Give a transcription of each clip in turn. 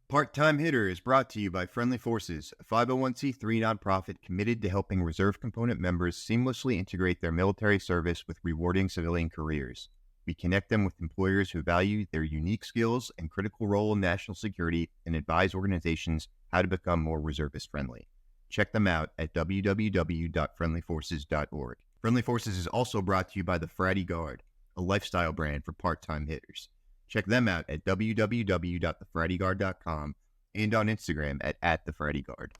Part-Time Hitter is brought to you by Friendly Forces, a 501c3 nonprofit committed to helping reserve component members seamlessly integrate their military service with rewarding civilian careers. We connect them with employers who value their unique skills and critical role in national security and advise organizations how to become more reservist-friendly. Check them out at www.friendlyforces.org. Friendly Forces is also brought to you by the Fratty Guard, a lifestyle brand for part-time hitters. Check them out at www.thefrattyguard.com and on Instagram at @thefrattyguard.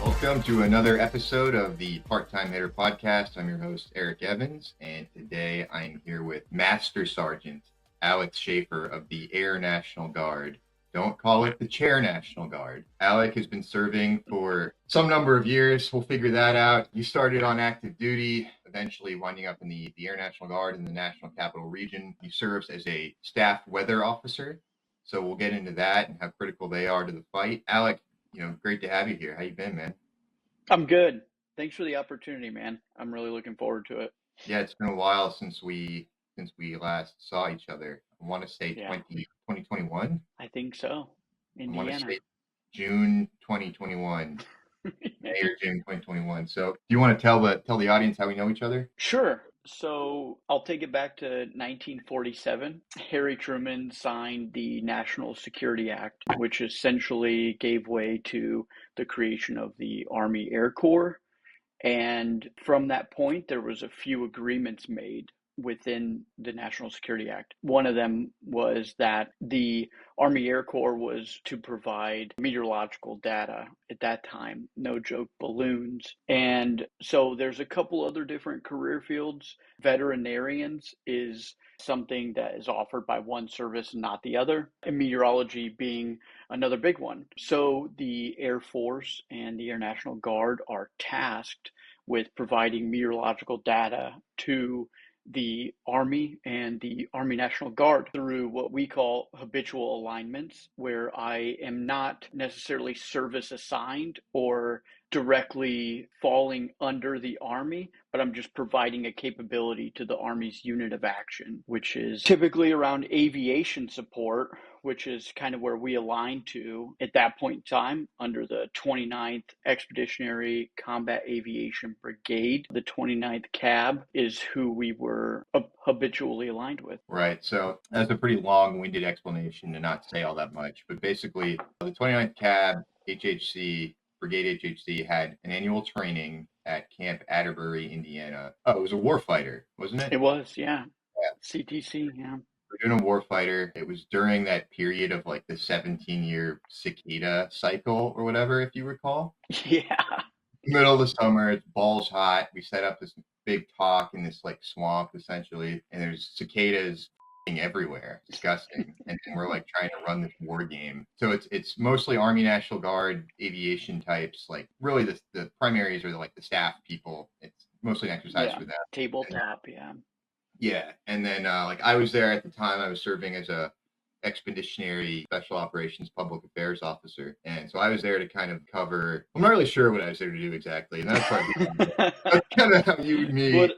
Welcome to another episode of the Part-Time Hitter Podcast. I'm your host, Eric Evans, and today I'm here with Master Sergeant Alex Schafer of the Air National Guard. Don't call it the Chair National Guard. Alek has been serving for some number of years. We'll figure that out. You started on active duty, eventually winding up in the Air National Guard in the National Capital Region. He serves as a staff weather officer. So we'll get into that and how critical they are to the fight. Alek, great to have you here. How you been, man? I'm good. Thanks for the opportunity, man. I'm really looking forward to it. Yeah, it's been a while since we last saw each other. I want to say 2021. I think so. Indiana. I want to say June 2021. May or June 2021. So do you want to tell the audience how we know each other? Sure. So I'll take it back to 1947. Harry Truman signed the National Security Act, which essentially gave way to the creation of the Army Air Corps. And from that point, there was a few agreements made within the National Security Act. One of them was that the Army Air Corps was to provide meteorological data at that time, no joke, balloons. And so there's a couple other different career fields. Veterinarians is something that is offered by one service and not the other, and meteorology being another big one. So the Air Force and the Air National Guard are tasked with providing meteorological data to the Army and the Army National Guard through what we call habitual alignments, where I am not necessarily service assigned or directly falling under the Army, but I'm just providing a capability to the Army's unit of action, which is typically around aviation support, which is kind of where we align to at that point in time under the 29th Expeditionary Combat Aviation Brigade. The 29th CAB is who we were habitually aligned with. Right. So that's a pretty long-winded explanation to not say all that much. But basically, the 29th CAB HHC, Brigade HHC, had an annual training at Camp Atterbury, Indiana. Oh, it was a warfighter, wasn't it? It was, yeah. CTC, yeah. We're doing a warfighter. It was during that period of like the 17-year cicada cycle or whatever, if you recall. Yeah. Middle of the summer, it's balls hot. We set up this big talk in this like swamp essentially, and there's cicadas everywhere. Disgusting. And we're like trying to run this war game. So it's mostly Army National Guard aviation types. Like really the primaries are like the staff people. It's mostly an exercise for them. Tabletop, Yeah, and then like I was there at the time. I was serving as a expeditionary special operations public affairs officer, and so I was there to kind of cover. I'm not really sure what I was there to do exactly, and that's kind of how you and me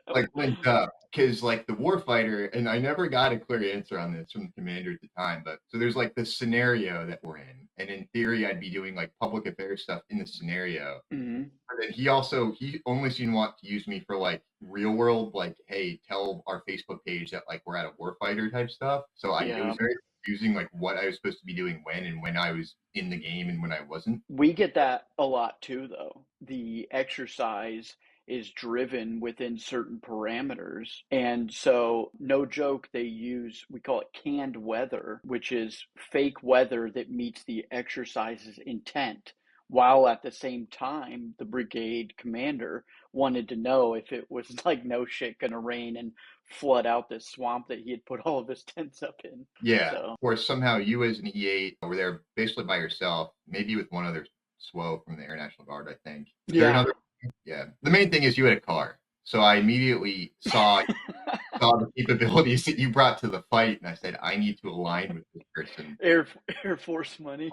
like linked up. Because like the warfighter, and I never got a clear answer on this from the commander at the time, but so there's like this scenario that we're in, and in theory I'd be doing like public affairs stuff in the scenario. Mm-hmm. But then he only seemed to want to use me for like real world, like, hey, tell our Facebook page that like we're at a warfighter type stuff. So it was very confusing, like what I was supposed to be doing when and when I was in the game and when I wasn't. We get that a lot too, though. The exercise is driven within certain parameters. And so, no joke, we call it canned weather, which is fake weather that meets the exercise's intent, while at the same time, the brigade commander wanted to know if it was like no shit gonna rain and flood out this swamp that he had put all of his tents up in. Yeah, so. Of course, somehow you as an E8 were there basically by yourself, maybe with one other SWO from the Air National Guard, I think. Yeah. Yeah. The main thing is you had a car. So I immediately saw saw the capabilities that you brought to the fight, and I said, I need to align with this person Air Air Force money.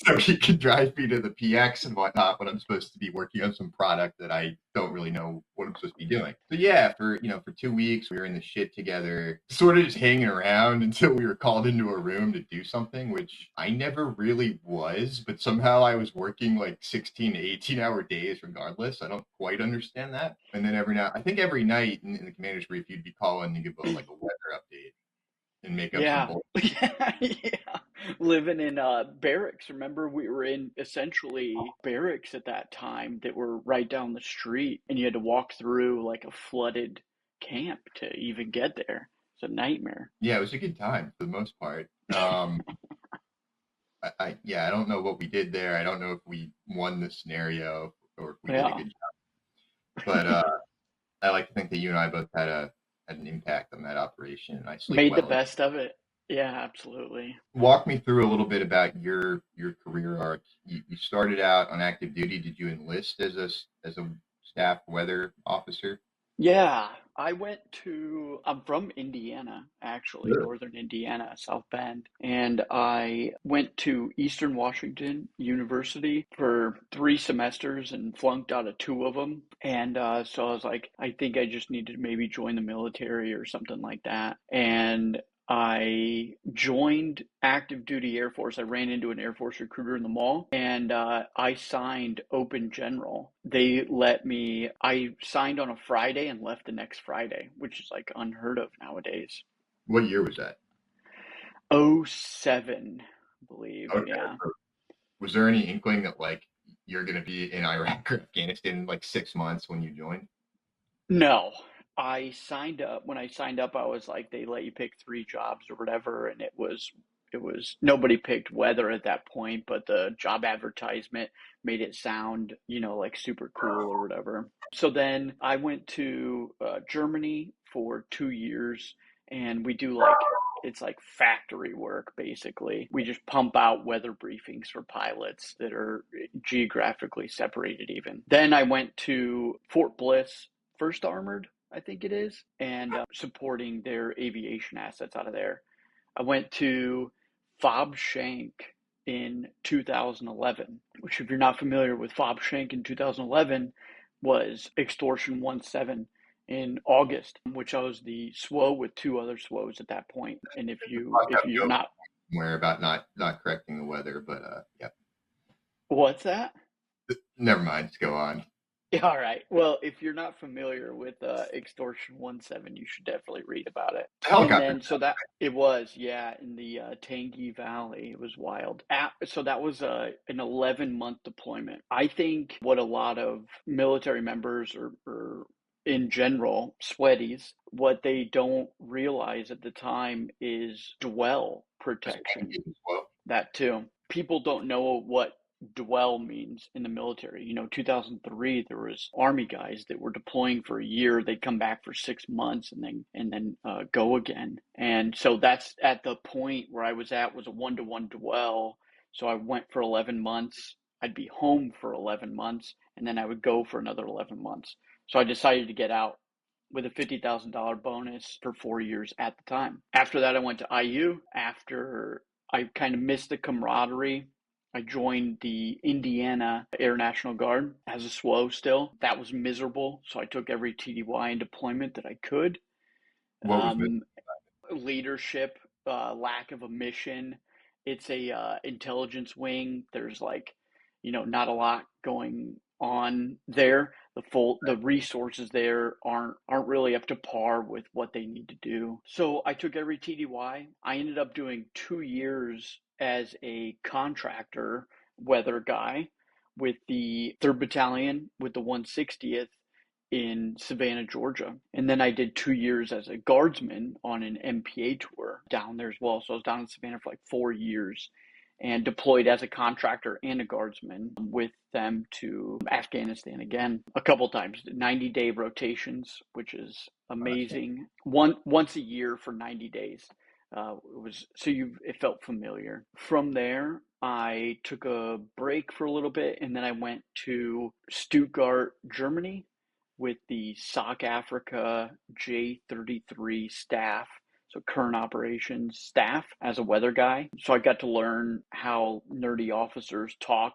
so he can drive me to the PX and whatnot when I'm supposed to be working on some product that I don't really know what I'm supposed to be doing. So yeah, for 2 weeks we were in the shit together, sort of just hanging around until we were called into a room to do something, which I never really was, but somehow I was working like 16 to 18-hour days regardless. I don't quite understand that. And then every night in the commander's brief, you'd be calling to give like a weather update and make up some Yeah. bull. Yeah, yeah. Living in barracks. Remember, we were in essentially barracks at that time that were right down the street, and you had to walk through like a flooded camp to even get there. It's a nightmare. Yeah, it was a good time for the most part. I don't know what we did there. I don't know if we won the scenario or if we did a Yeah. good job. But I like to think that you and I both had an impact on that operation, and I sleep Made the well. best of it. Yeah, absolutely. Walk me through a little bit about your career arc. You started out on active duty. Did you enlist as a staff weather officer? Yeah, I'm from Indiana, actually, Really? northern Indiana, South Bend, and I went to Eastern Washington University for 3 semesters and flunked out of two of them. And so I was like, I think I just need to maybe join the military or something like that. And I joined active duty Air Force. I ran into an Air Force recruiter in the mall and I signed open general. I signed on a Friday and left the next Friday, which is like unheard of nowadays. What year was that? '07, I believe. Okay. Yeah. So was there any inkling that like you're going to be in Iraq or Afghanistan in like 6 months when you joined? No, I signed up. When I signed up, I was like, they let you pick three jobs or whatever, and it was nobody picked weather at that point, but the job advertisement made it sound, like super cool or whatever. So then I went to Germany for 2 years, and we do it's like factory work basically. We just pump out weather briefings for pilots that are geographically separated even. Then I went to Fort Bliss, First Armored, I think it is, and supporting their aviation assets out of there. I went to Fob Shank in 2011, which, if you're not familiar with Fob Shank in 2011, was Extortion 17 in August, which I was the SWO with two other SWOs at that point. And if you're not, Somewhere about not correcting the weather, but yeah. what's that? Never mind. Just go on. Yeah, all right. Well, if you're not familiar with Extortion 17, you should definitely read about it. And Helicopter. then, so that it was, yeah, in the Tangi Valley. It was wild. So that was an 11-month deployment. I think what a lot of military members or in general, sweaties, what they don't realize at the time is dwell protection. Well, That too. People don't know what dwell means in the military. 2003, there was Army guys that were deploying for a year. They'd come back for 6 months and then go again. And so that's at the point where I was at was a 1-to-1 dwell. So I went for 11 months. I'd be home for 11 months, and then I would go for another 11 months. So I decided to get out with a $50,000 bonus for 4 years at the time. After that, I went to IU. After I kind of missed the camaraderie, I joined the Indiana Air National Guard as a SWO still. That was miserable, so I took every TDY and deployment that I could. what was Um, Leadership, lack of a mission. It's a intelligence wing. There's not a lot going on there. The resources there aren't really up to par with what they need to do. So I took every TDY. I ended up doing 2 years as a contractor weather guy with the 3rd Battalion with the 160th in Savannah, Georgia. And then I did 2 years as a guardsman on an MPA tour down there as well. So I was down in Savannah for like 4 years and deployed as a contractor and a guardsman with them to Afghanistan again a couple times. 90-day rotations, which is amazing. Once a year for 90 days. It felt familiar. From there, I took a break for a little bit and then I went to Stuttgart, Germany, with the SOC Africa J33 staff, so current operations staff, as a weather guy. So I got to learn how nerdy officers talk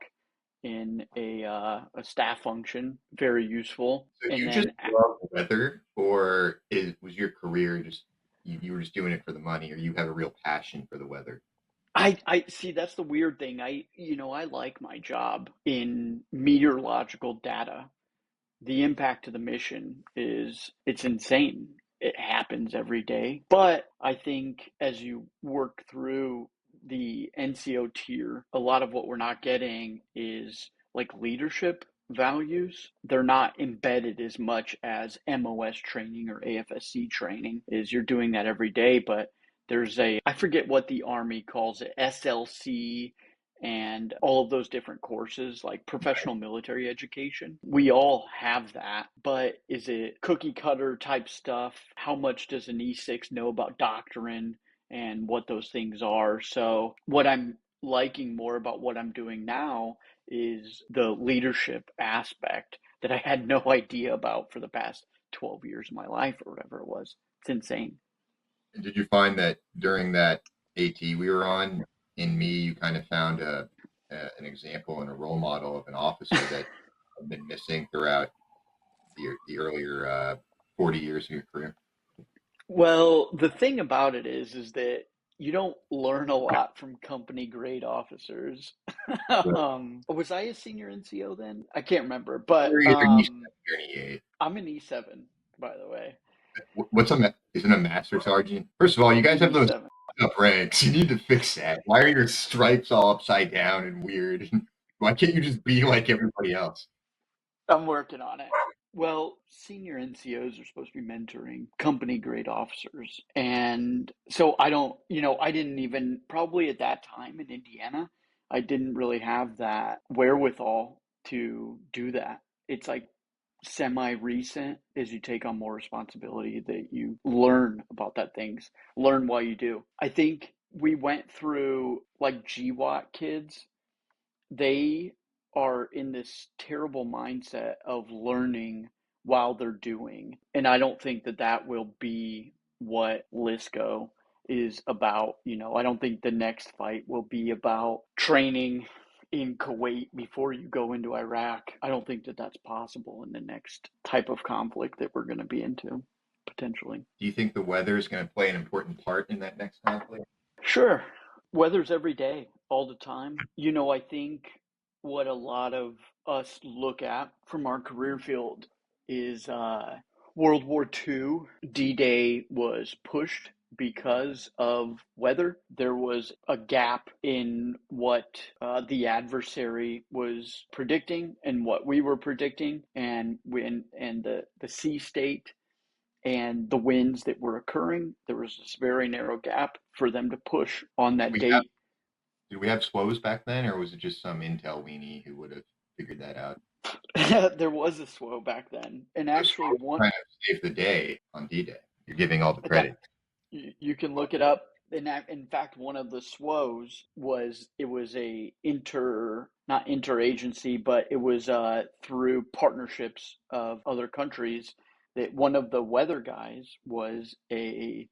in a staff function. Very useful. So do And you just then love the weather, or was your career just you were just doing it for the money, or you have a real passion for the weather? I see, that's the weird thing. I like my job in meteorological data. The impact to the mission it's insane. It happens every day. But I think as you work through the NCO tier, a lot of what we're not getting is like leadership values. They're not embedded as much as MOS training or AFSC training is. You're doing that every day, but there's I forget what the Army calls it, SLC, and all of those different courses like professional military education. We all have that, but is it cookie cutter type stuff? How much does an E6 know about doctrine and what those things are? So, what I'm liking more about what I'm doing now is the leadership aspect that I had no idea about for the past 12 years of my life or whatever it was. It's insane. And did you find that during that AT we were on, in me, you kind of found an example and a role model of an officer that had been missing throughout the earlier 40 years of your career? Well, the thing about it is that you don't learn a lot from company grade officers. Well, Was I a senior NCO then? I can't remember, but you're either E7 or an E8. I'm an E7, by the way. What's isn't a master sergeant? First of all, you I'm guys an have those E7. up ranks. You need to fix that. Why are your stripes all upside down and weird? Why can't you just be like everybody else? I'm working on it. Well, senior NCOs are supposed to be mentoring company grade officers. And so I didn't even, probably at that time in Indiana, I didn't really have that wherewithal to do that. It's like semi recent as you take on more responsibility that you learn about that things, learn while you do. I think we went through like GWAT kids. They are in this terrible mindset of learning while they're doing. And I don't think that that will be what LISCO is about. I don't think the next fight will be about training in Kuwait before you go into Iraq. I don't think that that's possible in the next type of conflict that we're going to be into, potentially. Do you think the weather is going to play an important part in that next conflict? Sure. Weather's every day, all the time. I think what a lot of us look at from our career field is World War II. D-Day was pushed because of weather. There was a gap in what the adversary was predicting and what we were predicting, and the sea state and the winds that were occurring. There was this very narrow gap for them to push on Did that we have date. did we have SWOs back then, or was it just some Intel weenie who would have figured that out? There was a SWO back then, and The actually SWOs one kind of saved the day on D-Day. You're giving all the that credit. you can look it up. In fact, one of the SWOs was a not interagency, but it was through partnerships of other countries. That one of the weather guys was the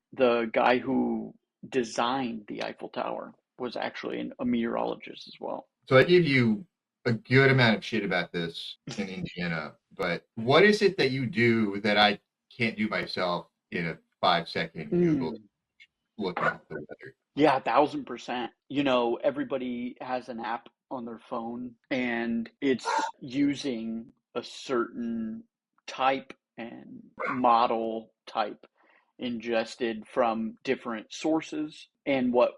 guy who designed the Eiffel Tower was actually a meteorologist as well. So I gave you a good amount of shit about this in Indiana, but what is it that you do that I can't do myself in a 5-second Google Mm. look at the weather? Yeah, 1,000%. Everybody has an app on their phone and it's using a certain type and model type ingested from different sources. And what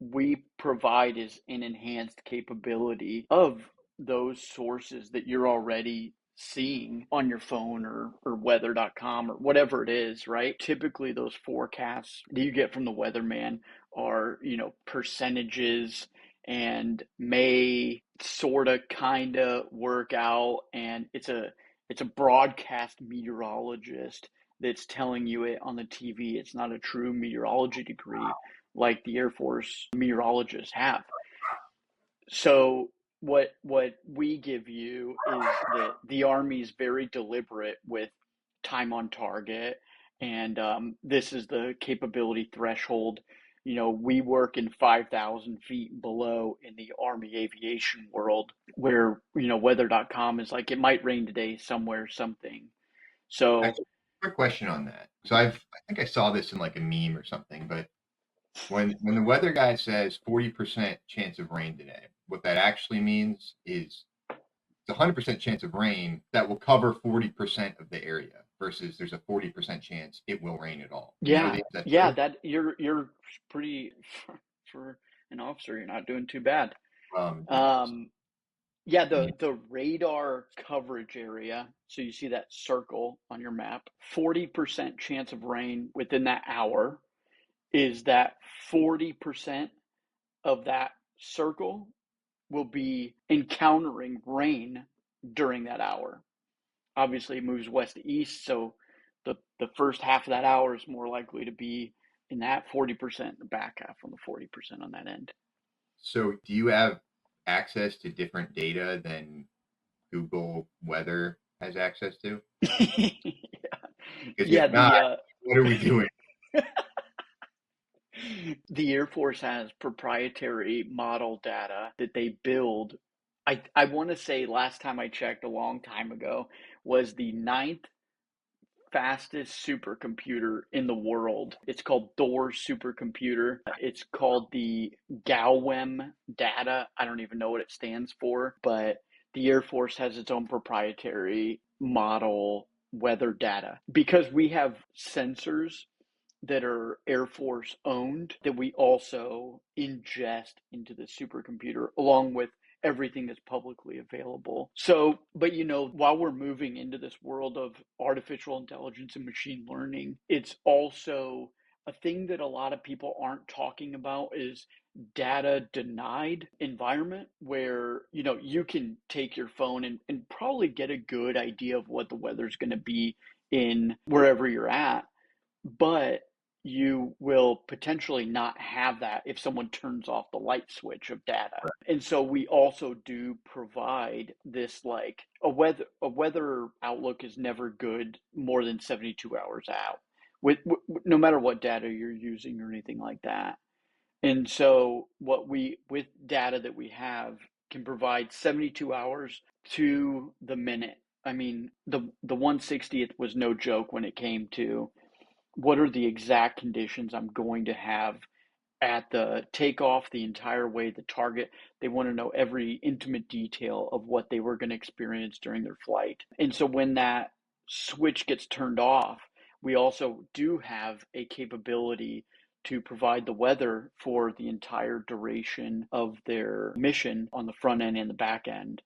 we provide is an enhanced capability of those sources that you're already seeing on your phone or weather.com or whatever it is, right? Typically those forecasts that you get from the weatherman are, percentages and may sort of kind of work out, and it's a broadcast meteorologist that's telling you it on the TV. It's not a true meteorology degree like the Air Force meteorologists have. So what we give you is that the Army's very deliberate with time on target, and this is the capability threshold. We work in 5,000 feet below in the Army aviation world, where weather.com is like, it might rain today somewhere, something. So Actually, quick question on that. So I think I saw this in like a meme or something, but when the weather guy says 40% chance of rain today, what that actually means is it's a 100% chance of rain that will cover 40% of the area versus there's a 40% chance it will rain at all. yeah, Is that yeah, true? that you're pretty for an officer, you're not doing too bad. Nice. Um, Yeah, Yeah. the radar coverage area, so you see that circle on your map, 40% chance of rain within that hour, is that 40% of that circle will be encountering rain during that hour. Obviously, it moves west to east, so the first half of that hour is more likely to be in that 40%, the back half on the 40% on that end. So do you have access to different data than Google Weather has access to? Because Yeah, if not, what are we doing? the Air Force has proprietary model data that they build. I want to say last time I checked a long time ago was the ninth fastest supercomputer in the world. It's called Thor supercomputer. It's called the GALWEM data. I don't even know what it stands for, but the Air Force has its own proprietary model weather data because we have sensors that are Air Force owned that we also ingest into the supercomputer along with everything that's publicly available. So, but while we're moving into this world of artificial intelligence and machine learning, it's also a thing that a lot of people aren't talking about is data denied environment where you can take your phone and probably get a good idea of what the weather's going to be in wherever you're at, but you will potentially not have that if someone turns off the light switch of data. And so we also do provide this, like a weather outlook is never good more than 72 hours out with no matter what data you're using or anything like that. And so what we with data that we have can provide 72 hours to the minute. I mean, the 160th was no joke when it came to what are the exact conditions I'm going to have at the takeoff, the entire way, the target. They want to know every intimate detail of what they were going to experience during their flight. And so when that switch gets turned off, we also do have a capability to provide the weather for the entire duration of their mission on the front end and the back end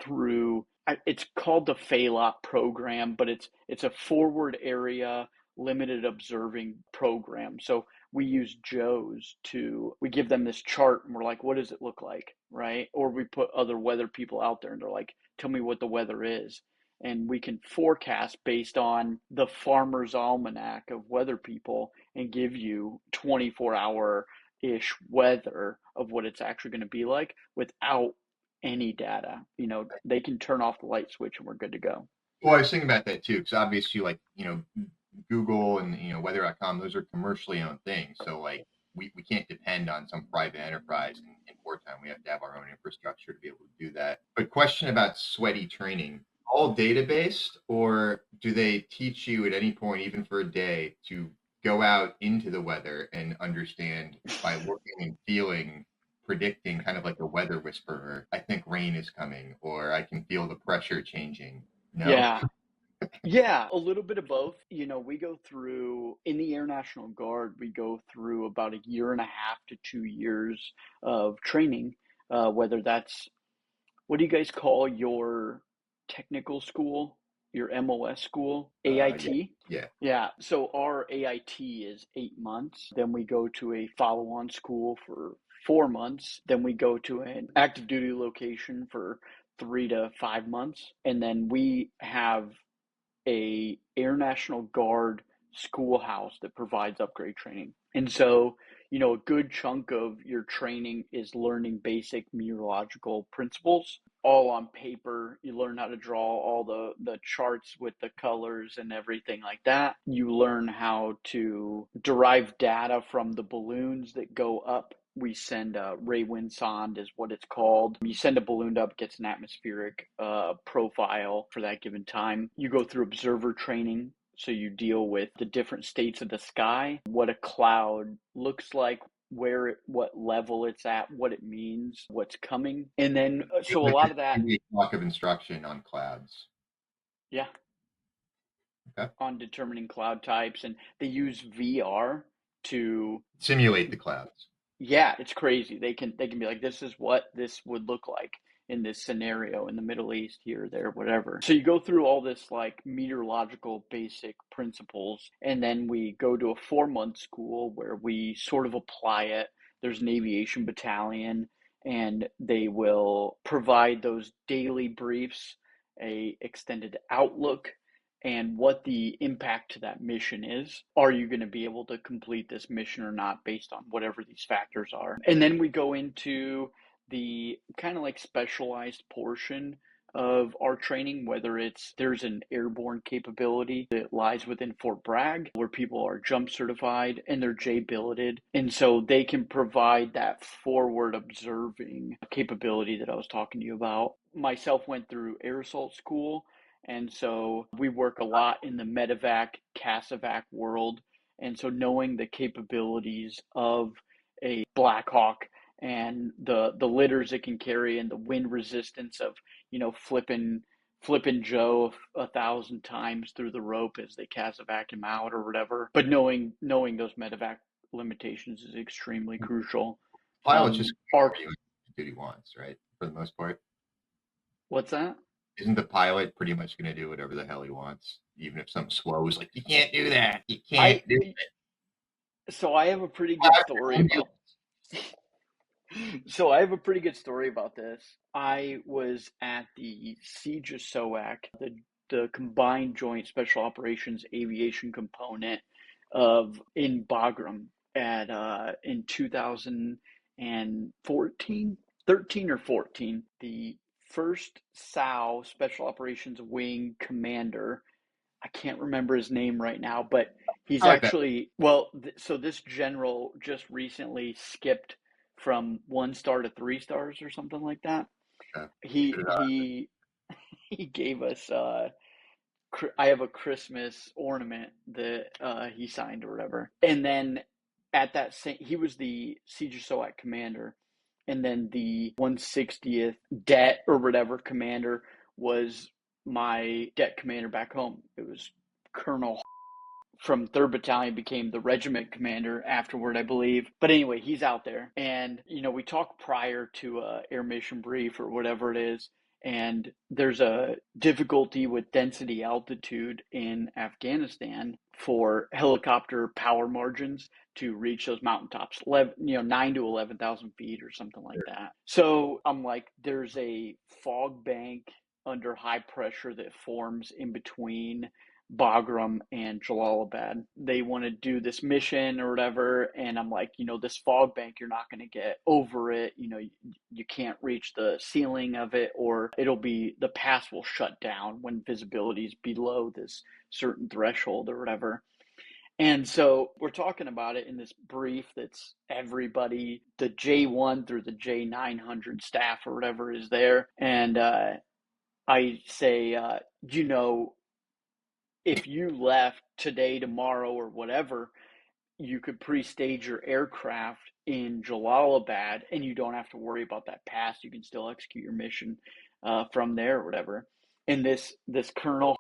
through. It's called the FALOP program, but it's a forward area limited observing program. So we use Joes we give them this chart and we're like, what does it look like? Right. Or we put other weather people out there and they're like, tell me what the weather is. And we can forecast based on the farmer's almanac of weather people and give you 24-hour ish weather of what it's actually going to be like without any data. They can turn off the light switch and we're good to go. Well, I was thinking about that too, because obviously, like, Google and weather.com, those are commercially owned things. So like we can't depend on some private enterprise in wartime. We have to have our own infrastructure to be able to do that. But question about sweaty training, all data based, or do they teach you at any point, even for a day, to go out into the weather and understand by looking and feeling, predicting, kind of like a weather whisperer, I think rain is coming, or I can feel the pressure changing? No? Yeah. Yeah, a little bit of both. We go through, in the Air National Guard, we go through about a year and a half to 2 years of training, whether that's, what do you guys call your technical school, your MOS school? Yeah. AIT? Yeah. Yeah, so our AIT is 8 months. Then we go to a follow on school for 4 months. Then we go to an active duty location for 3 to 5 months. And then we have a Air National Guard schoolhouse that provides upgrade training. And so a good chunk of your training is learning basic meteorological principles, all on paper. You learn how to draw all the charts with the colors and everything like that. You learn how to derive data from the balloons that go up. We send a ray wind sonde is what it's called. You send a balloon up, gets an atmospheric profile for that given time. You go through observer training. So you deal with the different states of the sky, what a cloud looks like, what level it's at, what it means, what's coming. And then, so a lot of that. Block of instruction on clouds. Yeah. Okay. On determining cloud types. And they use VR to simulate the clouds. Yeah, it's crazy. They can be like, this is what this would look like in this scenario in the Middle East, here, there, whatever. So you go through all this like meteorological basic principles, and then we go to a 4-month school where we sort of apply it. There's an aviation battalion, and they will provide those daily briefs, a extended outlook, and what the impact to that mission is. Are you going to be able to complete this mission or not based on whatever these factors are? And then we go into the kind of like specialized portion of our training, whether there's an airborne capability that lies within Fort Bragg where people are jump certified and they're J-billeted. And so they can provide that forward observing capability that I was talking to you about. Myself went through air assault school. And so we work a lot in the medevac, CASEVAC world. And so knowing the capabilities of a Black Hawk and the litters it can carry and the wind resistance of, flipping Joe 1,000 times through the rope as they CASEVAC him out or whatever. But knowing those medevac limitations is extremely crucial. Pilot's just what he wants, right? For the most part. What's that? Isn't the pilot pretty much going to do whatever the hell he wants, even if some SWO is like, you can't do that. You can't do it. So I have a pretty good story about. So I have a pretty good story about this. I was at the Siege of SOAC, the Combined Joint Special Operations Aviation component in Bagram in 2014, 13 or 14. The first SOW Special Operations Wing commander, I can't remember his name right now, but he's actually, so this general just recently skipped from 1 star to 3 stars or something like that. He gave us I have a Christmas ornament that he signed or whatever. And then at that same, he was the Siege of SOAC commander, and then the 160th Det or whatever commander was my Det commander back home. It was Colonel from 3rd Battalion, became the regiment commander afterward, I believe. But anyway, he's out there. And, we talk prior to a air mission brief or whatever it is. And there's a difficulty with density altitude in Afghanistan for helicopter power margins to reach those mountaintops, 9 to 11,000 feet or something like that. So I'm like, there's a fog bank under high pressure that forms in between Bagram and Jalalabad. They want to do this mission or whatever, and I'm like, this fog bank, you're not going to get over it. You can't reach the ceiling of it, or the pass will shut down when visibility is below this certain threshold or whatever. And so we're talking about it in this brief that's everybody, the J1 through the J900 staff or whatever is there. And I say, if you left today, tomorrow, or whatever, you could pre-stage your aircraft in Jalalabad and you don't have to worry about that pass. You can still execute your mission from there or whatever. And this colonel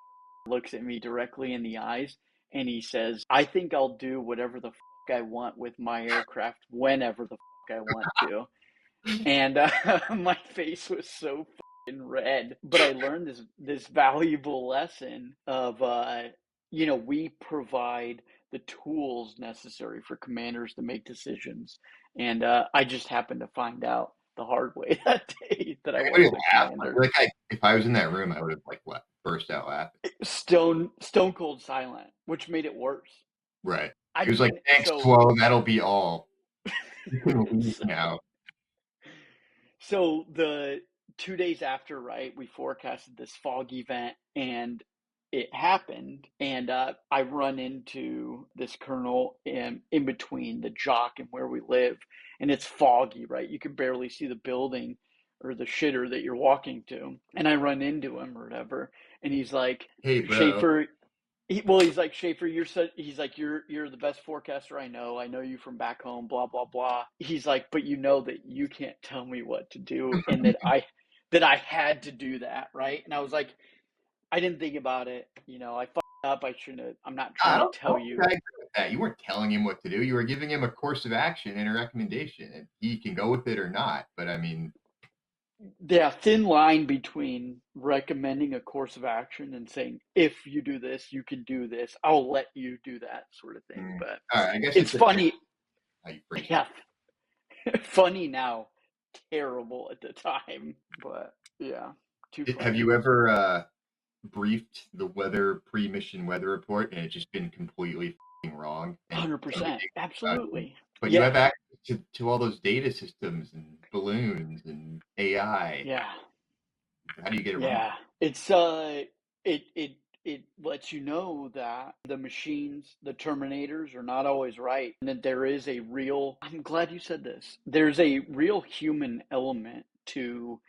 looks at me directly in the eyes and he says, I think I'll do whatever the fuck I want with my aircraft whenever the fuck I want to. And my face was so red, but I learned this valuable lesson of we provide the tools necessary for commanders to make decisions, and I just happened to find out the hard way that day that I wasn't a commander. If I was in that room, I would have burst out laughing. Stone cold silent, which made it worse. Right. He was like, thanks, SWO, that'll be all. You can leave So, now. so the 2 days after, right, we forecasted this fog event and it happened. And I run into this colonel in between the jock and where we live. And it's foggy, right? You can barely see the building or the shitter that you're walking to. And I run into him or whatever. And he's like, Hey, bro. Schaefer, he's like, Schaefer, he's like, you're the best forecaster I know. I know you from back home, blah, blah, blah. He's like, but you know that you can't tell me what to do and that I had to do that, right? And I was like, I didn't think about it. I fucked up. I shouldn't have. I'm not trying I to don't, I tell don't think I you. agree with that. You weren't telling him what to do. You were giving him a course of action and a recommendation, and he can go with it or not. But I mean, Yeah, thin line between recommending a course of action and saying, if you do this, you can do this. I'll let you do that sort of thing. But all right, I guess it's it's depends funny. how you phrase it. Yeah, funny now, terrible at the time. But yeah, too Have funny. you ever briefed the weather pre-mission weather report and it's just been completely wrong and somebody 100%. about it? Absolutely. But you Yeah. have access to all those data systems and balloons and AI. Yeah. How do you get it wrong? Yeah. It's it it lets you know that the machines, the terminators are not always right and that there is a real, I'm glad you said this. There's a real human element to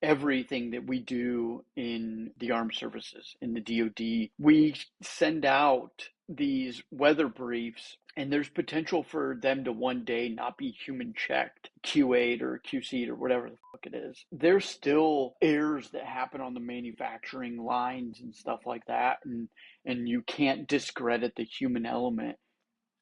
everything that we do in the armed services, in the DoD. We send out these weather briefs, and there's potential for them to one day not be human checked, Q8 or QC or whatever the fuck it is. There's still errors that happen on the manufacturing lines and stuff like that, and you can't discredit the human element,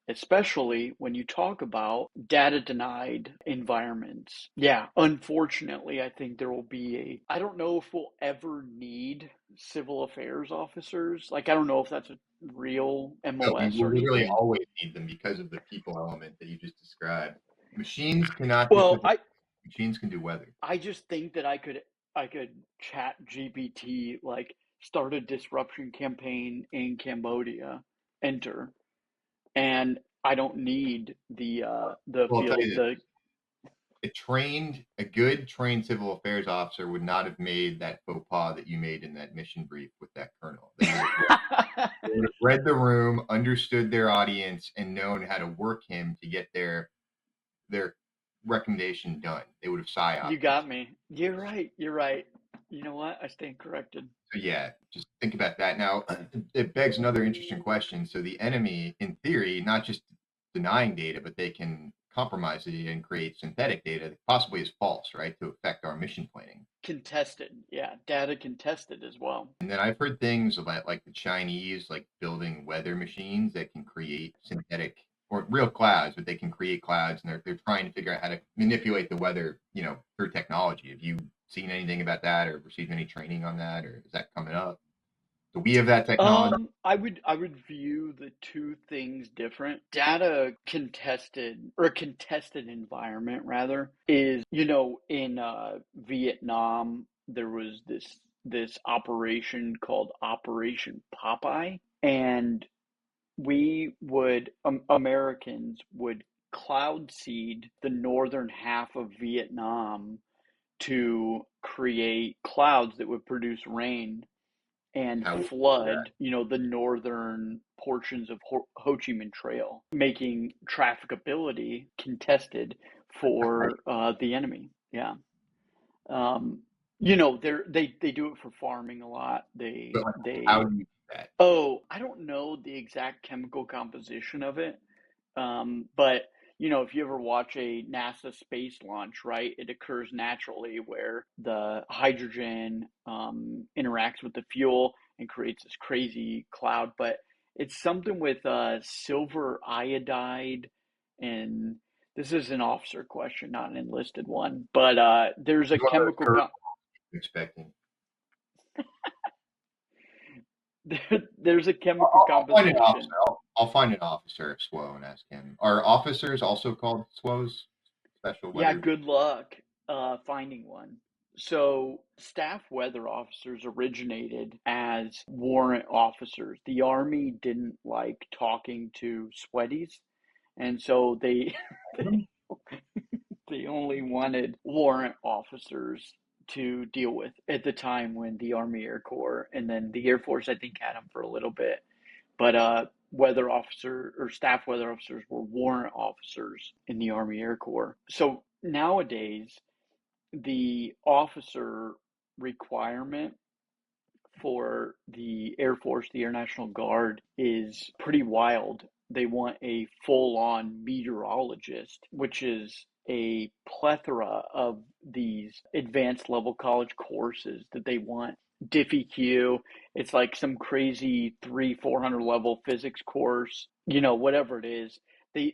especially when you talk about data denied environments. Yeah, unfortunately, I think there will be I don't know if we'll ever need civil affairs officers. Like, I don't know if that's a real No, we MOS will or literally anything. always need them because of the people element that you just described. Machines cannot do Well, physical. Machines can do weather. I just think that I could chat GPT, like, start a disruption campaign in Cambodia, enter, and I don't need the Well, I'll tell field, you this. the A good trained civil affairs officer would not have made that faux pas that you made in that mission brief with that colonel. They would have read the room, understood their audience, and known how to work him to get their recommendation done. They would have You psyoped him. got me. You're right. You're right. You know what? I stand corrected. So yeah, just think about that. Now, it begs another interesting question. So the enemy, in theory, not just denying data, but they can compromise it and create synthetic data that possibly is false, right, to affect our mission planning. Contested. Yeah. Data contested as well. And then I've heard things about like the Chinese, like building weather machines that can create synthetic or real clouds, but they can create clouds, and they're trying to figure out how to manipulate the weather, through technology. Have you seen anything about that, or received any training on that, or is that coming up? Do we have that technology? I would view the two things different. Data contested or contested environment rather is, in Vietnam there was this operation called Operation Popeye, and Americans would cloud seed the northern half of Vietnam to create clouds that would produce rain and How would we do that? flood, the northern portions of Ho Chi Minh Trail, making trafficability contested for the enemy. Yeah. Um, they do it for farming a lot. But like, how do you do that? I don't know the exact chemical composition of it. But if you ever watch a NASA space launch, right, it occurs naturally where the hydrogen interacts with the fuel and creates this crazy cloud. But it's something with silver iodide, and this is an officer question, not an enlisted one. But there's a It's one of those chemical curves you're expecting. there's a chemical I'll find an officer. composition. I'll find an officer at SWO and ask him. Are officers also called SWOs? Special Yeah, weather. good luck finding one. So, staff weather officers originated as warrant officers. The Army didn't like talking to sweaties, and so they They only wanted warrant officers to deal with at the time when the Army Air Corps and then the Air Force, I think, had them for a little bit. But weather officer or staff weather officers were warrant officers in the Army Air Corps. So nowadays, the officer requirement for the Air Force, the Air National Guard, is pretty wild. They want a full on meteorologist, which is a plethora of these advanced level college courses that they want. DiffyQ, it's like some crazy 400 level physics course, whatever it is. They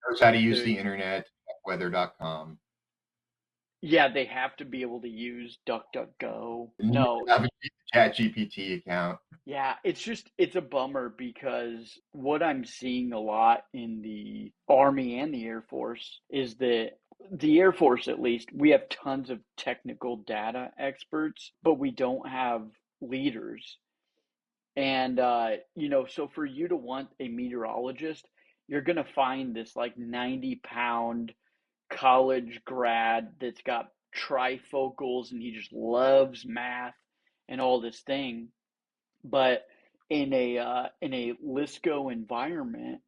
Knows how to use the the internet, weather.com. Yeah, they have to be able to use DuckDuckGo. No, Have a chat GPT account. yeah, it's a bummer because what I'm seeing a lot in the Army and the Air Force is that the Air Force, at least, we have tons of technical data experts, but we don't have leaders. And so for you to want a meteorologist, you're gonna find this like 90-pound college grad that's got trifocals and he just loves math and all this thing. But in a LISCO environment,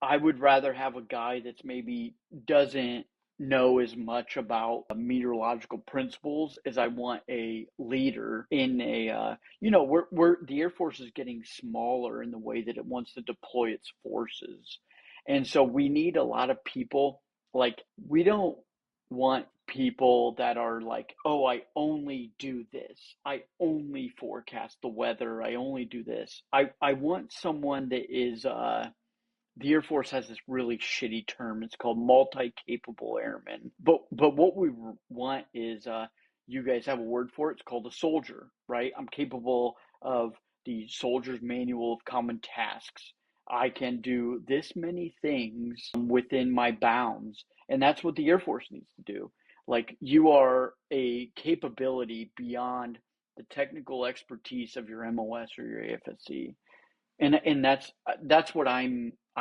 I would rather have a guy that's maybe doesn't know as much about meteorological principles as I want a leader in a we're the Air Force is getting smaller in the way that it wants to deploy its forces. And so we need a lot of people. Like, we don't want people that are like, oh, I only do this. I only forecast the weather. I only do this. I want someone that is the Air Force has this really shitty term. It's called multi-capable airmen. But what we want is you guys have a word for it. It's called a soldier, right? I'm capable of the soldier's manual of common tasks. I can do this many things within my bounds, and that's what the Air Force needs to do. Like, you are a capability beyond the technical expertise of your MOS or your AFSC, and that's what I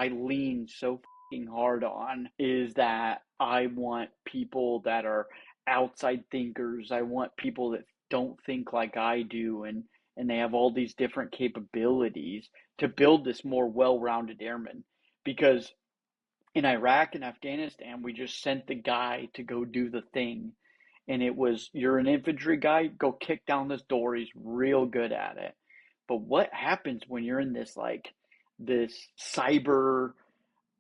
lean so fucking hard on, is that I want people that are outside thinkers. I want people that don't think like I do, and they have all these different capabilities to build this more well-rounded airman. Because in Iraq and Afghanistan, we just sent the guy to go do the thing. And it was, you're an infantry guy, go kick down this door. He's real good at it. But what happens when you're in this cyber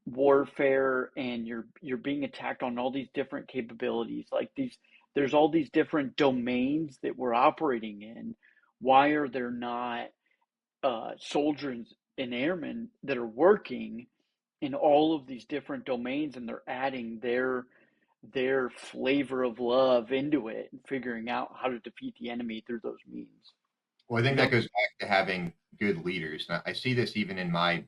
warfare and you're being attacked on all these different capabilities? Like, there's all these different domains that we're operating in. Why are there not soldiers and airmen that are working in all of these different domains, and they're adding their flavor of love into it and figuring out how to defeat the enemy through those means? Well, I think You that know? goes back to having good leaders. And I see this even in my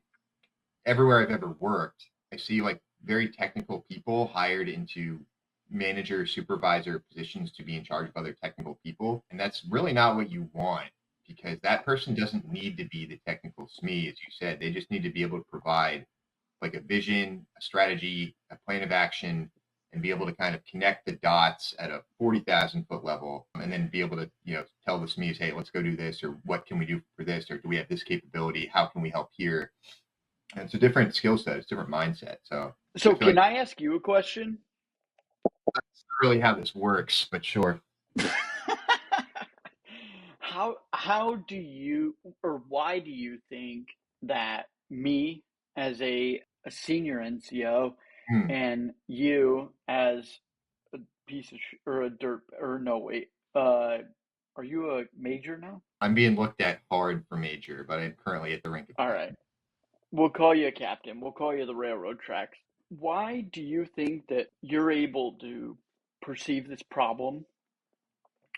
everywhere I've ever worked. I see like very technical people hired into manager, supervisor positions to be in charge of other technical people. And that's really not what you want, because that person doesn't need to be the technical SME, as you said. They just need to be able to provide like a vision, a strategy, a plan of action, and be able to kind of connect the dots at a 40,000 foot level, and then be able to, tell the SMEs, hey, let's go do this, or what can we do for this, or do we have this capability? How can we help here? And it's a different skill set, it's a different mindset. So I So feel can like I ask you a question? that's not really how this works, but sure. How do you, or why do you think that me as a senior NCO Hmm. and you as a piece of or a dirt, or no, wait, are you a major now? I'm being looked at hard for major, but I'm currently at the rank of All right. captain. We'll call you a captain. We'll call you the railroad tracks. Why do you think that you're able to perceive this problem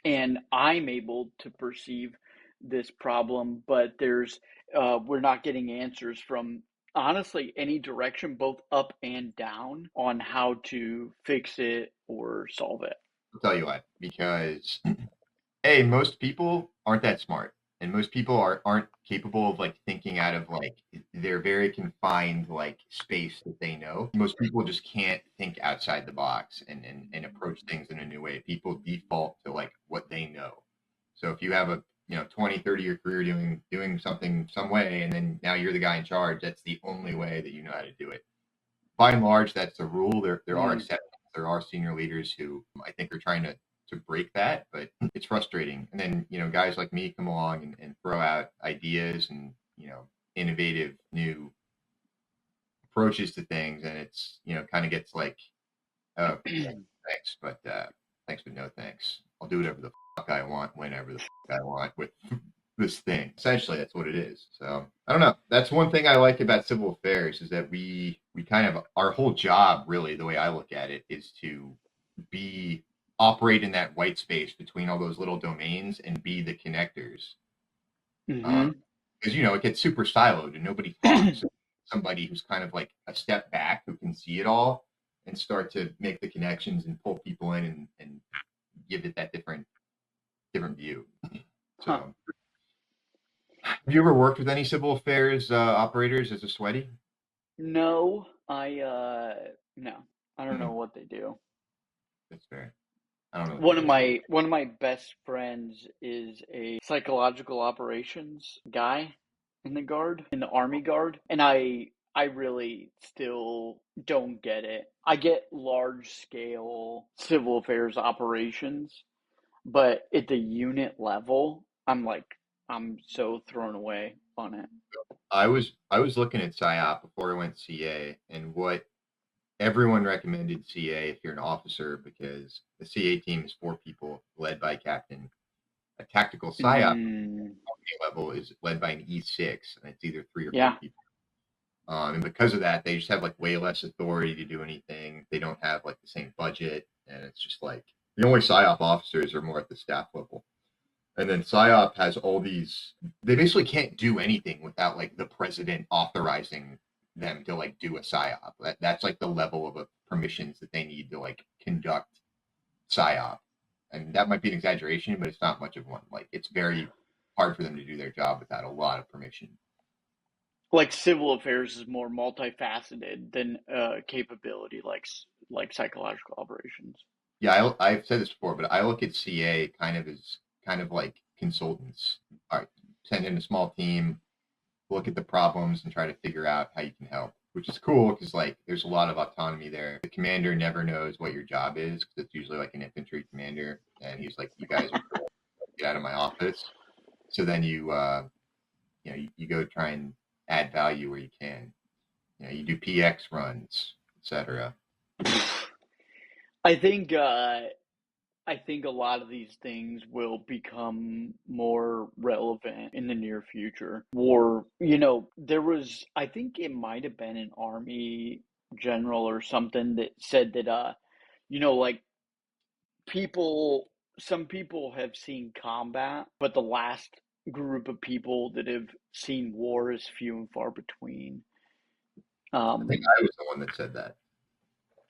and I'm able to perceive this problem, but we're not getting answers from honestly any direction, both up and down, on how to fix it or solve it? I'll tell you what, because A, most people aren't that smart. and most people aren't capable of like thinking out of like their very confined like space that they know. Most people just can't think outside the box and approach things in a new way. People default to like what they know. So if you have a 20-30 year career doing something some way, and then now you're the guy in charge, that's the only way that you know how to do it. By and large, that's the rule. There are exceptions. There are senior leaders who I think are trying to break that, but it's frustrating. And then guys like me come along and throw out ideas and innovative new approaches to things, and it's kind of gets like, oh, thanks, but thanks, but no thanks. I'll do whatever the fuck I want, whenever the fuck I want with this thing. Essentially, that's what it is. So I don't know. That's one thing I like about civil affairs is that we kind of, our whole job, really, the way I look at it, is to operate in that white space between all those little domains and be the connectors. Mm-hmm. Because it gets super siloed and nobody talks. Somebody who's kind of like a step back who can see it all and start to make the connections and pull people in and give it that different view. So, Huh. have you ever worked with any civil affairs operators as a sweaty? No, no. I don't know Mm, what they do. that's fair. I don't know what they One of do either. my best friends is a psychological operations guy in the guard, in the Army Guard, and I really still don't get it. I get large scale civil affairs operations, but at the unit level, I'm so thrown away on it. I was looking at PSYOP before I went CA, and what everyone recommended CA if you're an officer, because the CA team is 4 people led by a captain. A tactical PSYOP Mm, level is led by an E6, and it's either 3 or 4 yeah. people. And because of that, they just have like way less authority to do anything. They don't have like the same budget, and it's just like the only PSYOP officers are more at the staff level. And then PSYOP has all these. They basically can't do anything without like the president authorizing them to like do a PSYOP. That's like the level of permissions that they need to like conduct PSYOP. And that might be an exaggeration, but it's not much of one. Like it's very hard for them to do their job without a lot of permission. Like civil affairs is more multifaceted than capability like psychological operations. Yeah, I've said this before, but I look at CA kind of like consultants. All right, send in a small team, look at the problems, and try to figure out how you can help, which is cool because like there's a lot of autonomy there. The commander never knows what your job is because it's usually like an infantry commander, and he's like, "You guys are cool. Get out of my office." So then you go try and add value where you can. You do PX runs, etc. I think I think a lot of these things will become more relevant in the near future. War, there was, I think it might have been an army general or something that said that, like people, some people have seen combat, but the last group of people that have seen war is few and far between. I think Um, I was the one that said that.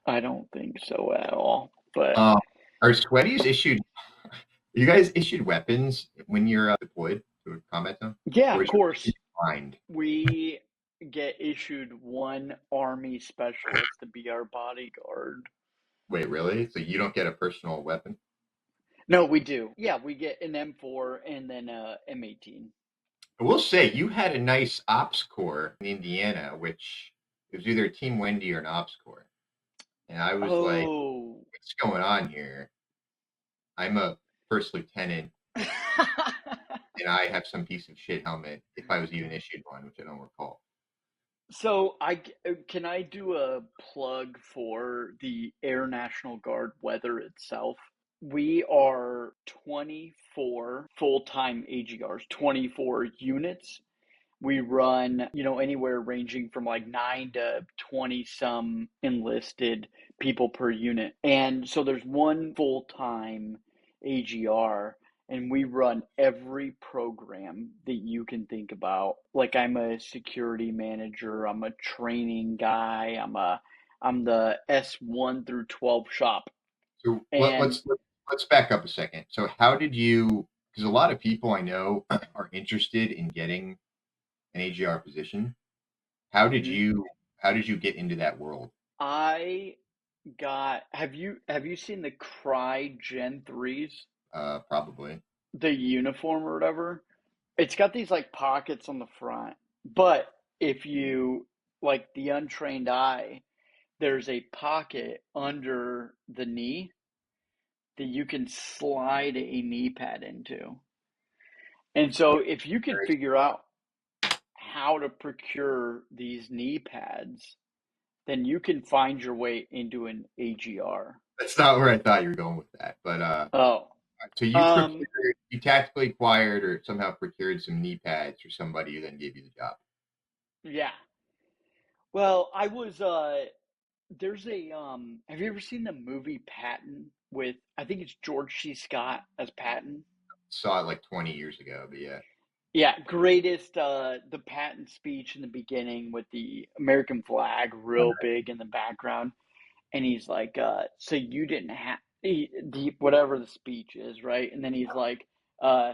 I don't think so at all, but Um, are sweaties issued? You guys issued weapons when you're deployed to a combat zone, yeah, or of is your course. blind? We get issued one army specialist to be our bodyguard. Wait, really? So you don't get a personal weapon? No, we do. Yeah, we get an M4 and then a M18. I will say you had a nice ops corps in Indiana, which it was either Team Wendy or an ops corps, and I was like, Oh. "What's going on here?" I'm a first lieutenant, and I have some piece of shit helmet, if I was even issued one, which I don't recall. So can I do a plug for the Air National Guard weather itself? We are 24 full-time AGRs, 24 units. We run, anywhere ranging from like 9 to 20 some enlisted people per unit. And so there's one full-time AGR, and we run every program that you can think about. Like I'm a security manager, I'm a training guy, I'm the S1 through 12 shop. So And let's back up a second. So how did you? Because a lot of people I know are interested in getting an AGR position. How did hmm you how did you get into that world? I got have you seen the Cry Gen 3s? Probably. The uniform or whatever? It's got these like pockets on the front. But if you like the untrained eye, there's a pocket under the knee that you can slide a knee pad into. And so if you could Very- figure out how to procure these knee pads, then you can find your way into an AGR. That's not where I thought you were going with that. But Oh, so um, you tactically acquired or somehow procured some knee pads for somebody who then gave you the job. yeah. Well, I was there's a have you ever seen the movie Patton with I think it's George C. Scott as Patton? Saw it like 20 years ago, but yeah. Yeah, greatest the Patton speech in the beginning with the American flag real big in the background. And he's like, so you didn't have the whatever the speech is, right? And then he's like, uh,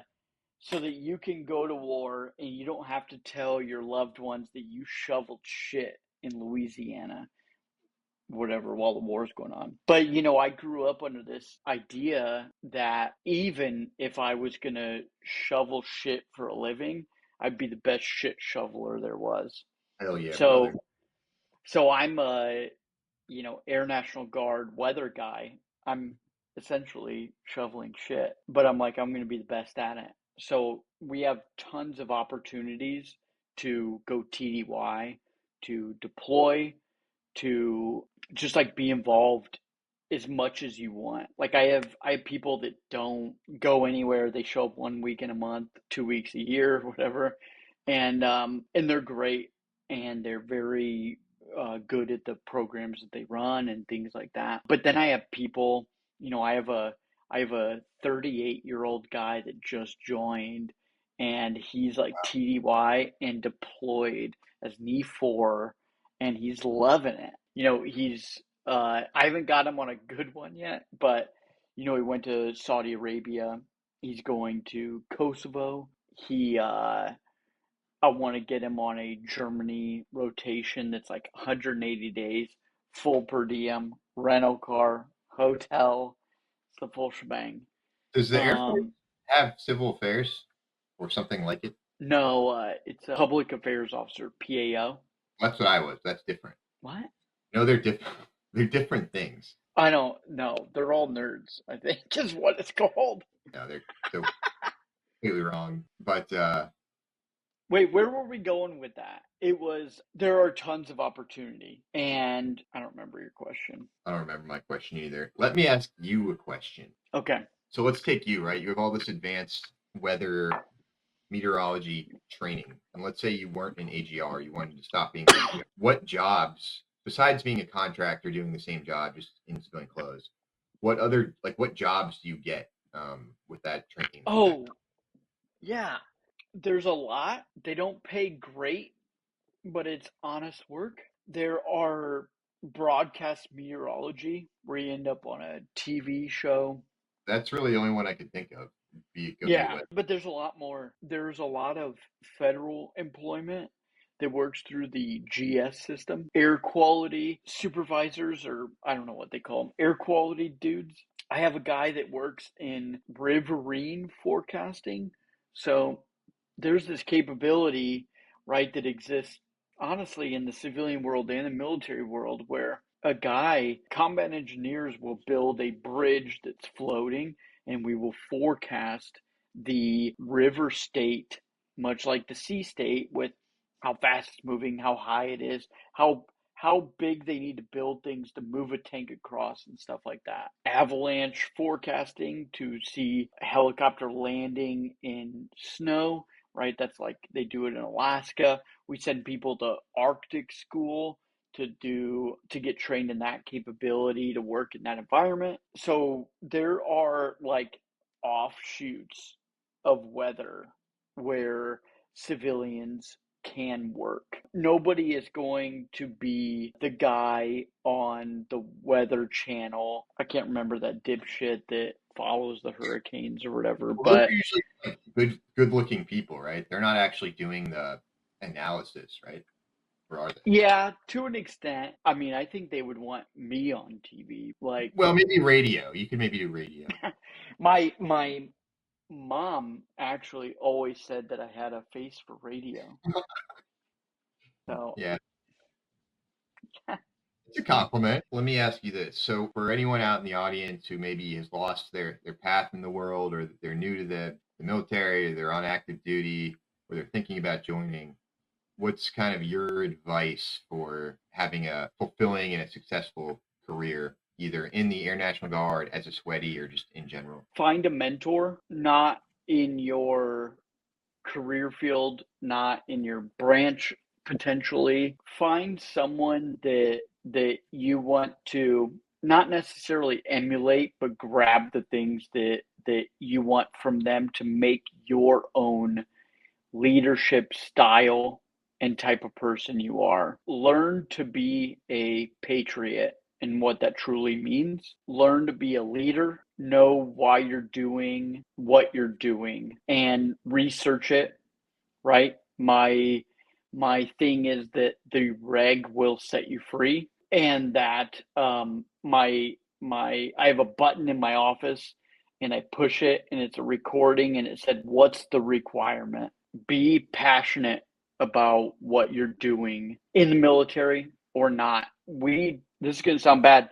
so that you can go to war and you don't have to tell your loved ones that you shoveled shit in Louisiana, whatever, while the war's going on. But I grew up under this idea that even if I was gonna shovel shit for a living, I'd be the best shit shoveler there was. Hell yeah, brother. So so I'm a Air National Guard weather guy. I'm essentially shoveling shit, but I'm like, I'm going to be the best at it. So we have tons of opportunities to go TDY, to deploy, to just like be involved as much as you want. Like I have people that don't go anywhere. They show up 1 week in a month, 2 weeks a year, whatever, and they're great and they're very good at the programs that they run and things like that. But then I have people, I have a 38-year-old guy that just joined, and he's like TDY and deployed as an E4, and he's loving it. He's I haven't got him on a good one yet, but he went to Saudi Arabia. He's going to Kosovo. He I want to get him on a Germany rotation that's like 180 days, full per diem, rental car, hotel, it's the full shebang. Does the Air Force Um, have civil affairs or something like it? no, it's a public affairs officer, PAO. That's what I was. That's different. What? No, they're different. They're different things. I don't know. They're all nerds, I think, is what it's called. No, they're so completely wrong. But Wait, where were we going with that? It was there are tons of opportunity, and I don't remember your question. I don't remember my question either. Let me ask you a question. Okay. So let's take you, right? You have all this advanced weather meteorology training. And let's say you weren't in AGR, you wanted to stop being AGR. What jobs, besides being a contractor doing the same job, just in civilian clothes, what jobs do you get with that training? Oh, yeah. There's a lot. They don't pay great, but it's honest work. There are broadcast meteorology where you end up on a TV show. That's really the only one I could think of. Go be a Yeah, web. but there's a lot more. There's a lot of federal employment that works through the GS system. Air quality supervisors, or I don't know what they call them, air quality dudes. I have a guy that works in riverine forecasting. So there's this capability, right, that exists honestly in the civilian world and the military world where a guy, combat engineers will build a bridge that's floating and we will forecast the river state, much like the sea state, with how fast it's moving, how high it is, how big they need to build things to move a tank across and stuff like that. Avalanche forecasting to see a helicopter landing in snow, right? That's like they do it in Alaska. We send people to Arctic school to get trained in that capability to work in that environment. So there are like offshoots of weather where civilians can work. Nobody is going to be the guy on the Weather Channel. I can't remember that dipshit that follows the hurricanes or whatever, Well, those are but usually like good looking people, right? They're not actually doing the analysis, right? Or are they? yeah, to an extent. I mean, I think they would want me on TV. Like Well, maybe radio. You could maybe do radio. my mom actually always said that I had a face for radio. So, Yeah, it's a compliment. Let me ask you this. So, for anyone out in the audience who maybe has lost their path in the world, or they're new to the military, or they're on active duty, or they're thinking about joining, what's kind of your advice for having a fulfilling and a successful career, either in the Air National Guard as a sweaty or just in general? find a mentor, not in your career field, not in your branch potentially. Find someone that you want to not necessarily emulate, but grab the things that you want from them to make your own leadership style and type of person you are. Learn to be a patriot and what that truly means. Learn to be a leader, know why you're doing what you're doing, and research it, right? My thing is that the reg will set you free, and that my I have a button in my office, and I push it, and it's a recording, and it said, "What's the requirement?" Be passionate about what you're doing in the military or not. This is going to sound bad.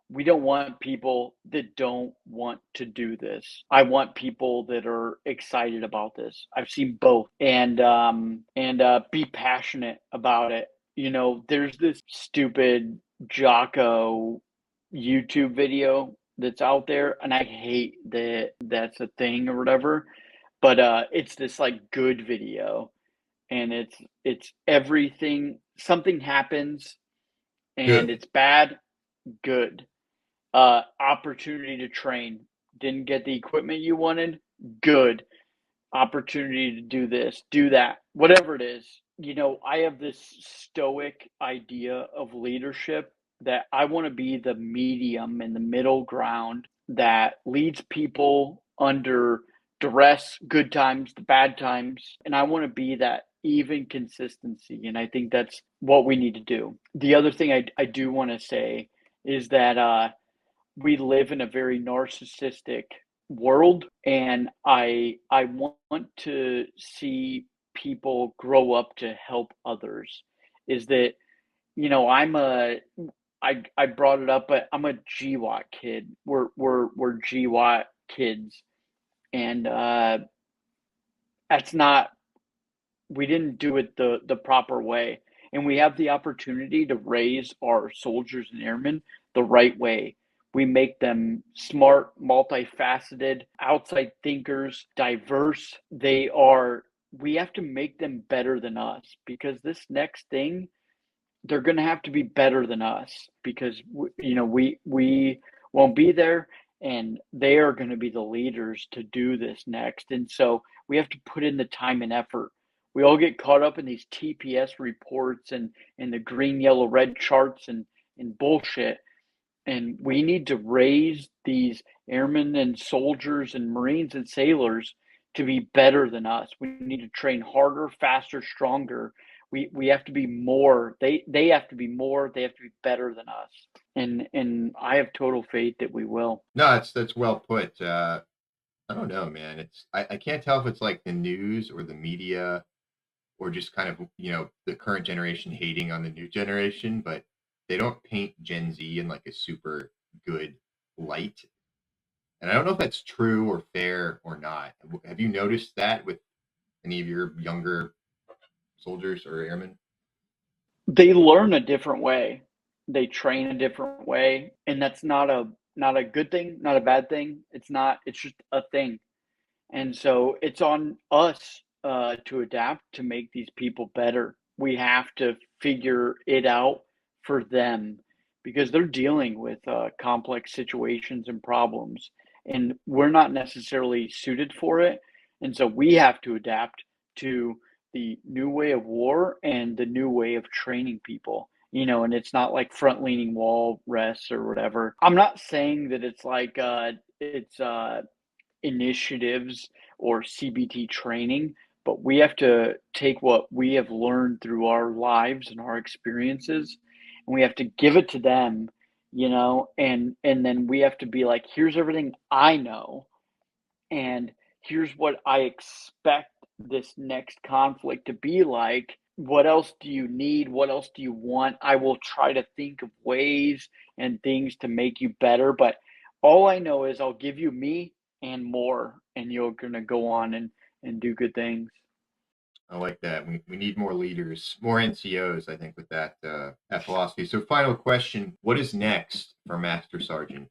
We don't want people that don't want to do this. I want people that are excited about this. I've seen both, and be passionate about it. You know, there's this stupid Jocko YouTube video that's out there, and I hate that that's a thing or whatever. But it's this like good video, and it's everything. Something happens, and Good. it's bad. Good. Opportunity to train. Didn't get the equipment you wanted. Good. Opportunity to do this, do that, whatever it is. You know, I have this stoic idea of leadership that I want to be the medium and the middle ground that leads people under duress, good times, the bad times. And I want to be that even consistency. And I think that's what we need to do. The other thing I do want to say is that we live in a very narcissistic world, and I want to see people grow up to help others. Is that, you know, I brought it up, but I'm a GWAT kid. We're GWAT kids, and that's not, we didn't do it the proper way, and we have the opportunity to raise our soldiers and airmen the right way. We make them smart, multifaceted, outside thinkers, diverse. We have to make them better than us, because this next thing, they're going to have to be better than us, because we won't be there, and they are going to be the leaders to do this next. And so we have to put in the time and effort. We all get caught up in these TPS reports and the green, yellow, red charts and bullshit. And we need to raise these airmen and soldiers and Marines and sailors to be better than us. We need to train harder, faster, stronger. We have to be more. They have to be more. They have to be better than us. And I have total faith that we will. No, that's well put. I don't know, man. I can't tell if it's like the news or the media or just kind of the current generation hating on the new generation, but they don't paint Gen Z in like a super good light. And I don't know if that's true or fair or not. Have you noticed that with any of your younger soldiers or airmen? They learn a different way. They train a different way, and that's not a good thing, not a bad thing. It's not. It's just a thing. And so it's on us to adapt to make these people better. We have to figure it out for them, because they're dealing with complex situations and problems, and we're not necessarily suited for it. And so we have to adapt to the new way of war and the new way of training people. And it's not like front leaning wall rests or whatever. I'm not saying that it's like it's initiatives or CBT training, but we have to take what we have learned through our lives and our experiences, and we have to give it to them, and then we have to be like, here's everything I know, and here's what I expect this next conflict to be like. What else do you need? What else do you want? I will try to think of ways and things to make you better, but all I know is I'll give you me and more, and you're going to go on and do good things. I like that. We need more leaders, more NCOs, I think, with that philosophy. So, final question: what is next for Master Sergeant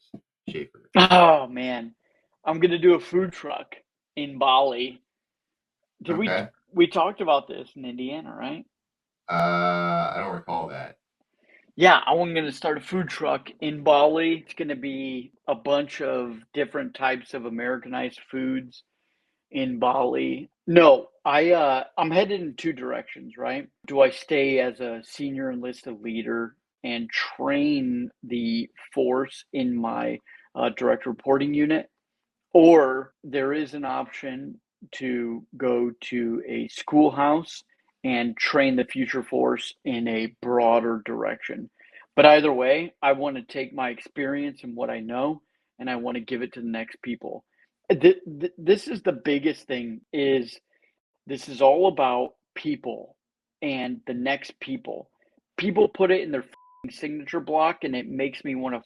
Schafer? Oh man, I'm going to do a food truck in Bali. Did Okay. we talked about this in Indiana, right? I don't recall that. Yeah, I'm going to start a food truck in Bali. It's going to be a bunch of different types of Americanized foods in Bali. No, I'm headed in two directions, right? Do I stay as a senior enlisted leader and train the force in my direct reporting unit, or there is an option to go to a schoolhouse and train the future force in a broader direction. But either way, I want to take my experience and what I know, and I want to give it to the next people. This is the biggest thing, is this is all about people and the next people. People put it in their signature block, and it makes me want to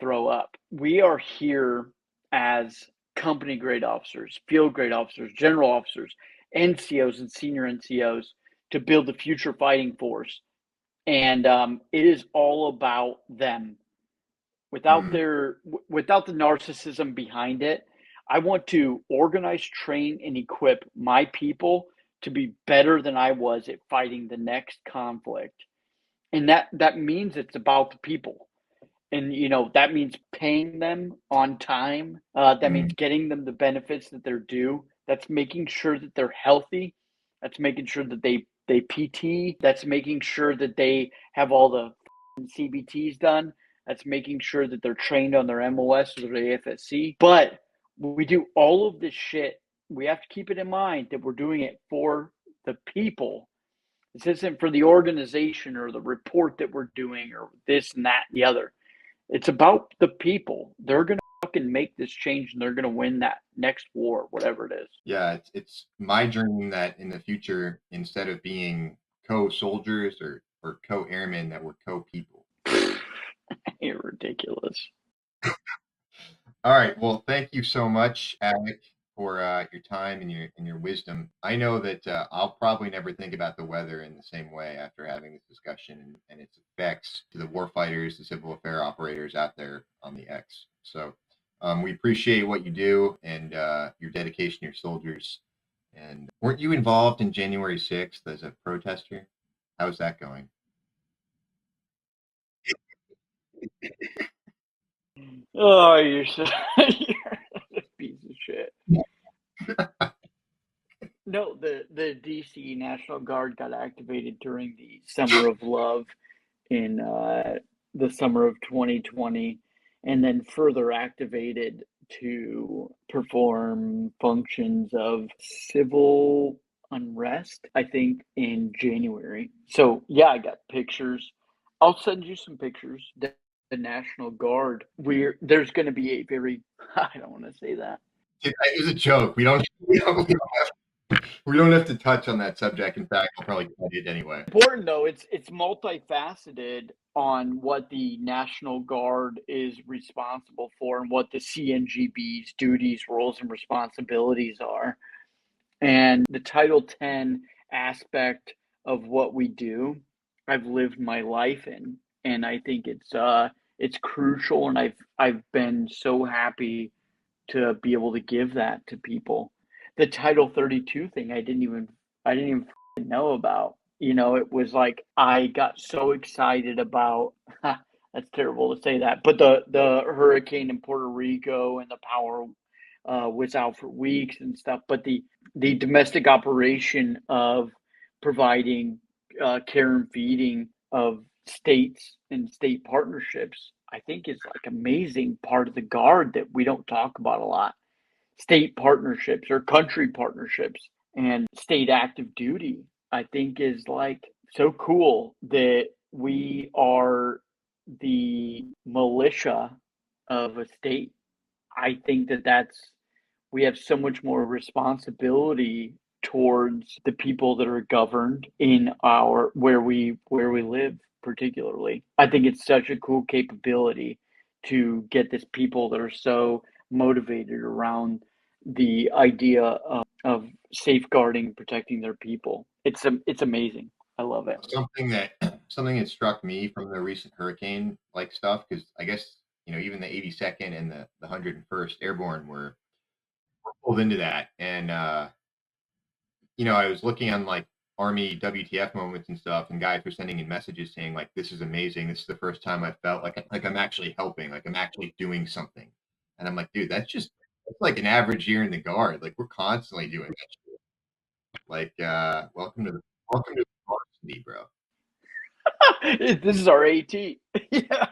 throw up. We are here as company grade officers, field grade officers, general officers, NCOs, and senior NCOs to build the future fighting force. And it is all about them. Without Hmm. without the narcissism behind it, I want to organize, train, and equip my people to be better than I was at fighting the next conflict. And that means it's about the people. And that means paying them on time. That Hmm. means getting them the benefits that they're due. That's making sure that they're healthy. That's making sure that they PT. That's making sure that they have all the CBTs done. That's making sure that they're trained on their MOS or their AFSC. But when we do all of this shit, we have to keep it in mind that we're doing it for the people. This isn't for the organization or the report that we're doing or this and that and the other. It's about the people. They're going to fucking make this change, and they're going to win that next war, whatever it is. Yeah, it's my dream that in the future, instead of being co-soldiers or co-airmen, that we're co-people. You're ridiculous. All right. Well, thank you so much, Alec, for your time and your wisdom. I know that I'll probably never think about the weather in the same way after having this discussion and its effects to the warfighters, the civil affair operators out there on the X. So we appreciate what you do and your dedication to your soldiers. And weren't you involved in January 6th as a protester? How's that going? Oh, you're you're a piece of shit. No, the DC National Guard got activated during the Summer of Love in the summer of 2020, and then further activated to perform functions of civil unrest, I think, in January. So, yeah, I got pictures. I'll send you some pictures. The National Guard, there's going to be a very, I don't want to say that. It was a joke. We don't have to touch on that subject. In fact, I'll probably cut it anyway. Important though, it's multifaceted on what the National Guard is responsible for and what the CNGB's duties, roles, and responsibilities are. And the Title 10 aspect of what we do, I've lived my life in, and I think it's crucial, and I've been so happy to be able to give that to people. The Title 32 thing, I didn't even know about. It was like I got so excited about. That's terrible to say that, but the hurricane in Puerto Rico and the power was out for weeks and stuff. But the domestic operation of providing care and feeding of states and state partnerships, I think is like amazing part of the Guard that we don't talk about a lot. State partnerships or country partnerships and state active duty, I think is like so cool that we are the militia of a state. I think we have so much more responsibility towards the people that are governed in our where we live particularly. I think it's such a cool capability to get this people that are so motivated around the idea of safeguarding, protecting their people. It's amazing. I love it. Something that struck me from the recent hurricane like stuff, because I guess even the 82nd and the 101st Airborne were pulled into that, and I was looking on like Army WTF moments and stuff, and guys were sending in messages saying like, "This is amazing. This is the first time I felt like I'm actually helping, like I'm actually doing something." And I'm like, dude, that's like an average year in the Guard. Like we're constantly doing that shit. Like, welcome to the varsity, bro. This is our AT. Yeah.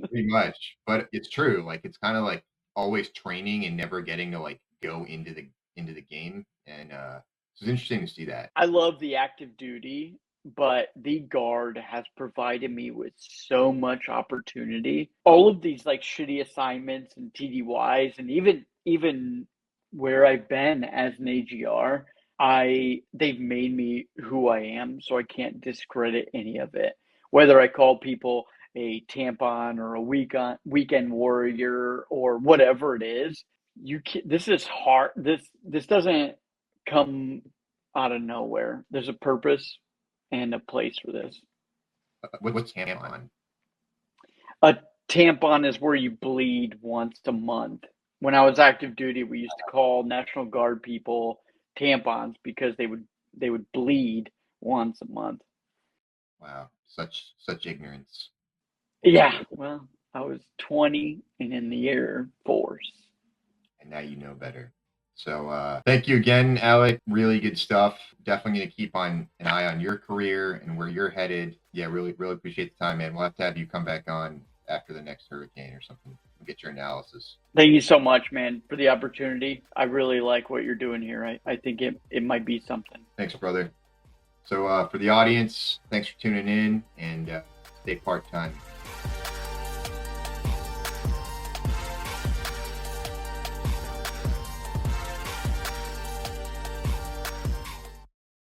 Pretty much, but it's true. Like it's kind of like always training and never getting to like go into the game, and so it's interesting to see that. I love the active duty, but the Guard has provided me with so much opportunity. All of these like shitty assignments and TDYs, and even where I've been as an AGR, they've made me who I am, so I can't discredit any of it. Whether I call people a tampon or a weekend warrior or whatever it is, this is hard. This doesn't come out of nowhere. There's a purpose and a place for this. What's tampon? A tampon is where you bleed once a month. When I was active duty, we used to call National Guard people tampons because they would bleed once a month. Wow, such ignorance. Yeah, well, I was 20 and in the Air Force. And now you know better. So thank you again, Alec. Really good stuff. Definitely going to keep an eye on your career and where you're headed. Yeah, really appreciate the time, man. We'll have to have you come back on after the next hurricane or something and get your analysis. Thank you so much, man, for the opportunity. I really like what you're doing here. I think it might be something. Thanks, brother. So for the audience, thanks for tuning in, and stay part-time.